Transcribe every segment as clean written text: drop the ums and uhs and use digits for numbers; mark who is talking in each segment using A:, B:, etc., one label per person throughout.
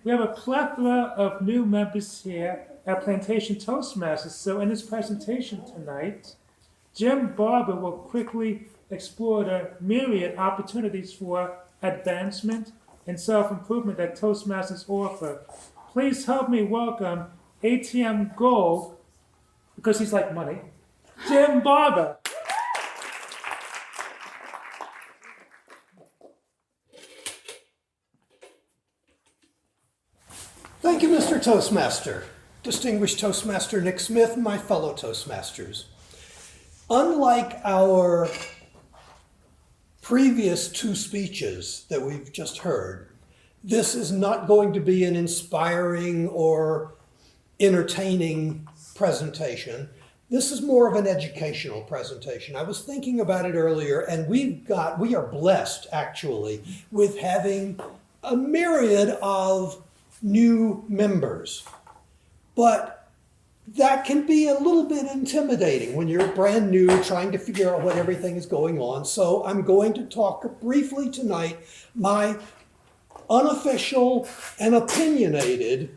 A: we have a plethora of new members here at Plantation Toastmasters. So in this presentation tonight, Jim Barber will quickly explore the myriad opportunities for advancement and self-improvement that Toastmasters offer. Please help me welcome ATM Gold, because he's like money, Jim Barber.
B: Thank you, Mr. Toastmaster. Distinguished Toastmaster Nick Smith and my fellow Toastmasters. Unlike our previous two speeches that we've just heard, this is not going to be an inspiring or entertaining presentation. This is more of an educational presentation. I was thinking about it earlier, and we are blessed actually with having a myriad of new members. But that can be a little bit intimidating when you're brand new trying to figure out what everything is going on. So I'm going to talk briefly tonight my unofficial and opinionated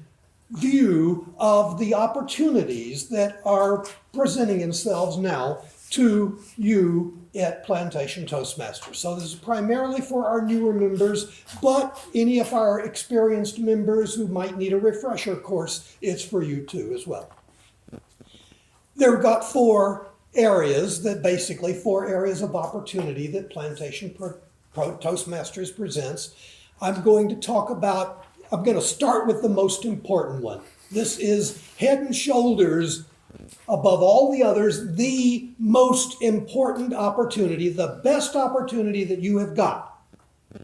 B: view of the opportunities that are presenting themselves now to you at Plantation Toastmasters. So this is primarily for our newer members, but any of our experienced members who might need a refresher course, it's for you too as well. They've got four areas of opportunity that Plantation Toastmasters presents. I'm going to start with the most important one. This is head and shoulders above all the others, the most important opportunity, the best opportunity that you have got.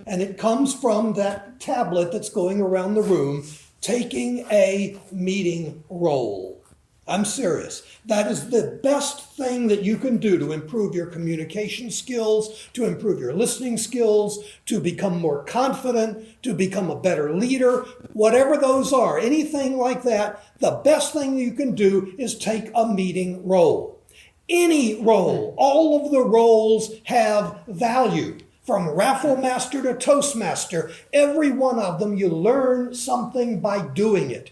B: And it comes from that tablet that's going around the room, taking a meeting role. I'm serious. That is the best thing that you can do to improve your communication skills, to improve your listening skills, to become more confident, to become a better leader, whatever those are, anything like that. The best thing you can do is take a meeting role. Any role, all of the roles have value. From Raffle Master to Toastmaster, every one of them you learn something by doing it.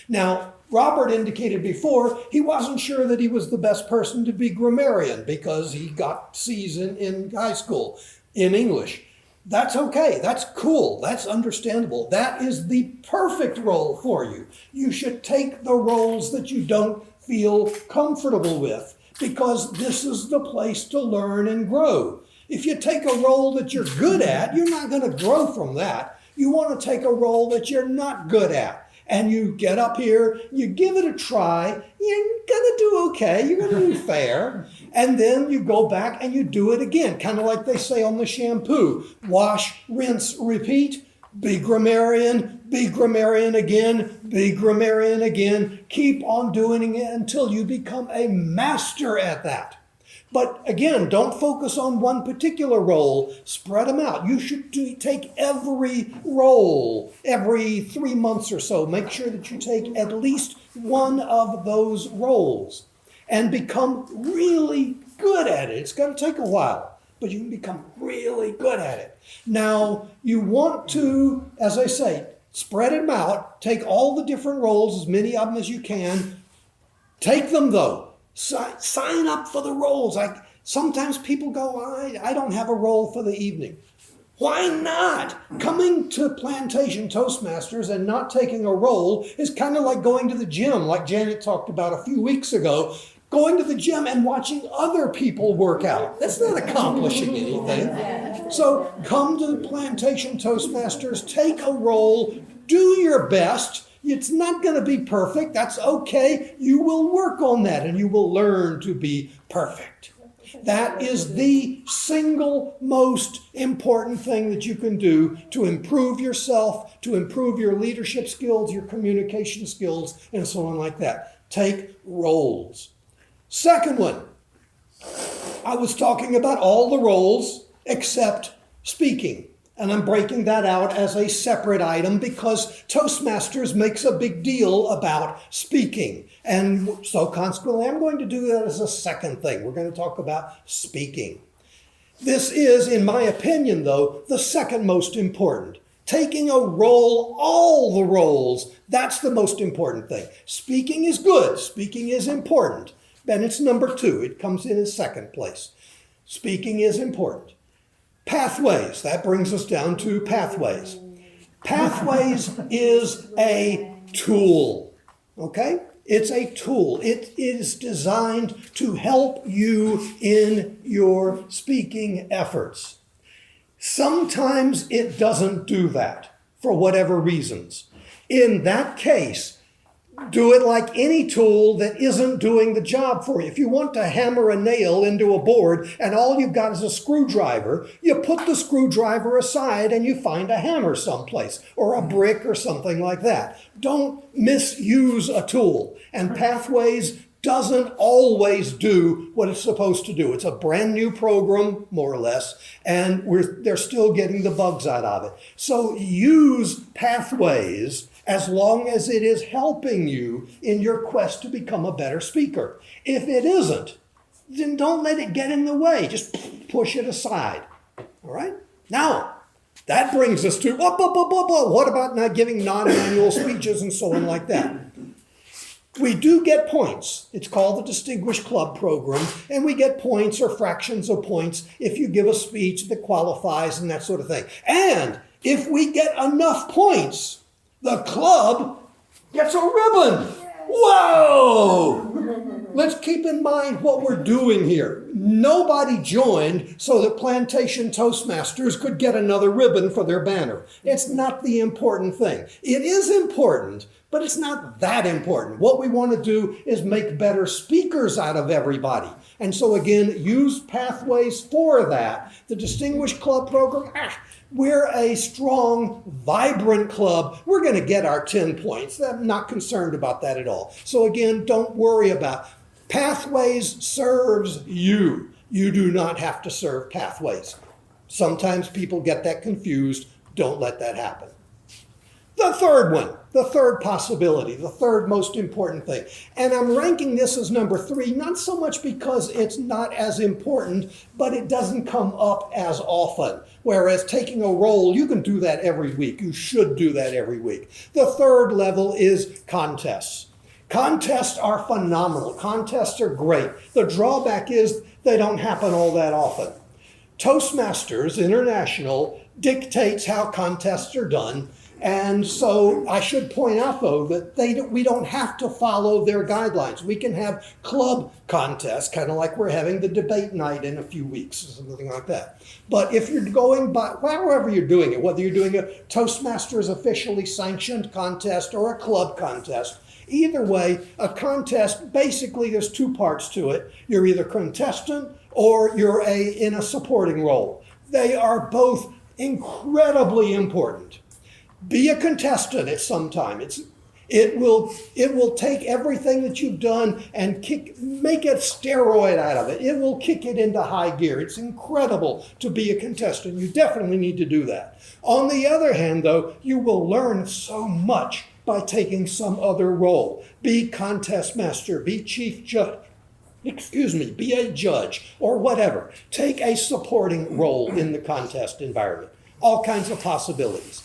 B: Now, Robert indicated before he wasn't sure that he was the best person to be grammarian because he got C's in high school in English. That's okay. That's cool. That's understandable. That is the perfect role for you. You should take the roles that you don't feel comfortable with because this is the place to learn and grow. If you take a role that you're good at, you're not going to grow from that. You want to take a role that you're not good at. And you get up here, you give it a try, you're going to do okay, you're going to do fair, and then you go back and you do it again, kind of like they say on the shampoo. Wash, rinse, repeat, be grammarian again, be grammarian again. Keep on doing it until you become a master at that. But again, don't focus on one particular role. Spread them out. You should take every role every 3 months or so. Make sure that you take at least one of those roles and become really good at it. It's going to take a while, but you can become really good at it. Now, you want to, as I say, spread them out. Take all the different roles, as many of them as you can. Take them, though. Sign up for the roles. Sometimes people go, I don't have a role for the evening. Why not? Coming to Plantation Toastmasters and not taking a role is kind of like going to the gym, like Janet talked about a few weeks ago. Going to the gym and watching other people work out. That's not accomplishing anything. So come to the Plantation Toastmasters, take a role, do your best. It's not going to be perfect. That's okay. You will work on that and you will learn to be perfect. That is the single most important thing that you can do to improve yourself, to improve your leadership skills, your communication skills, and so on like that. Take roles. Second one, I was talking about all the roles except speaking. And I'm breaking that out as a separate item because Toastmasters makes a big deal about speaking. And so consequently, I'm going to do that as a second thing. We're going to talk about speaking. This is, in my opinion, though, the second most important. Taking a role, all the roles, that's the most important thing. Speaking is good. Speaking is important. Then it's number 2. It comes in second place. Speaking is important. Pathways, that brings us down to pathways. Pathways is a tool, okay? It's a tool. It is designed to help you in your speaking efforts. Sometimes it doesn't do that for whatever reasons. In that case, do it like any tool that isn't doing the job for you. If you want to hammer a nail into a board and all you've got is a screwdriver, you put the screwdriver aside and you find a hammer someplace or a brick or something like that. Don't misuse a tool. And Pathways doesn't always do what it's supposed to do. It's a brand new program, more or less, and they're still getting the bugs out of it. So use Pathways as long as it is helping you in your quest to become a better speaker. If it isn't, then don't let it get in the way. Just push it aside. All right? Now, that brings us to, what about not giving non-manual speeches and so on like that? We do get points. It's called the Distinguished Club Program, and we get points or fractions of points if you give a speech that qualifies and that sort of thing. And if we get enough points, the club gets a ribbon. Whoa! Let's keep in mind what we're doing here. Nobody joined so that Plantation Toastmasters could get another ribbon for their banner. It's not the important thing. It is important, but it's not that important. What we want to do is make better speakers out of everybody. And so again, use Pathways for that. The Distinguished Club Program, we're a strong, vibrant club. We're going to get our 10 points. I'm not concerned about that at all. So again, don't worry about it. Pathways serves you. You do not have to serve Pathways. Sometimes people get that confused. Don't let that happen. The third one, the third possibility, the third most important thing. And I'm ranking this as number 3, not so much because it's not as important, but it doesn't come up as often. Whereas taking a role, you can do that every week. You should do that every week. The third level is contests. Contests are phenomenal. Contests are great. The drawback is they don't happen all that often. Toastmasters International dictates how contests are done. And so I should point out, though, that we don't have to follow their guidelines. We can have club contests, kind of like we're having the debate night in a few weeks or something like that. But if you're going by, however you're doing it, whether you're doing a Toastmasters officially sanctioned contest or a club contest, either way, a contest, basically there's 2 parts to it. You're either contestant or you're in a supporting role. They are both incredibly important. Be a contestant at some time. It will take everything that you've done and make a steroid out of it. It will kick it into high gear. It's incredible to be a contestant. You definitely need to do that. On the other hand, though, you will learn so much by taking some other role. Be contest master, be chief judge, be a judge or whatever. Take a supporting role in the contest environment. All kinds of possibilities.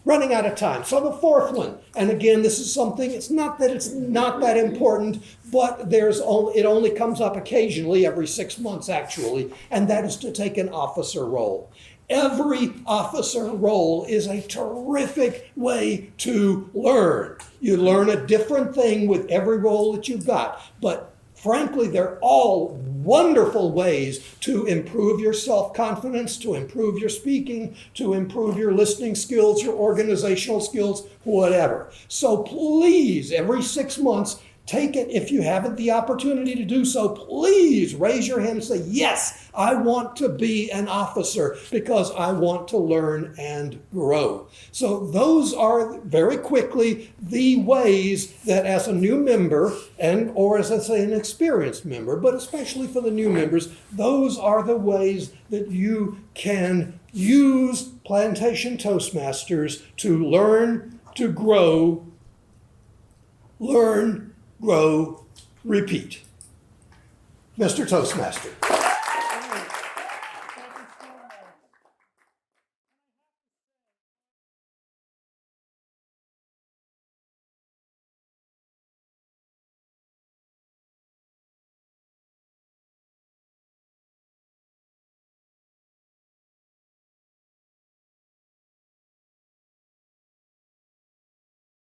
B: Running out of time. So the fourth one, and again, this is something, it's not that important, but it only comes up occasionally, every 6 months actually, and that is to take an officer role. Every officer role is a terrific way to learn. You learn a different thing with every role that you've got, but frankly, they're all wonderful ways to improve your self-confidence, to improve your speaking, to improve your listening skills, your organizational skills, whatever. So please, every 6 months, take it. If you haven't the opportunity to do so, please raise your hand and say, yes, I want to be an officer because I want to learn and grow. So those are very quickly the ways that as a new member or as I say an experienced member, but especially for the new members, those are the ways that you can use Plantation Toastmasters to learn, to grow, grow, repeat. Mr. Toastmaster.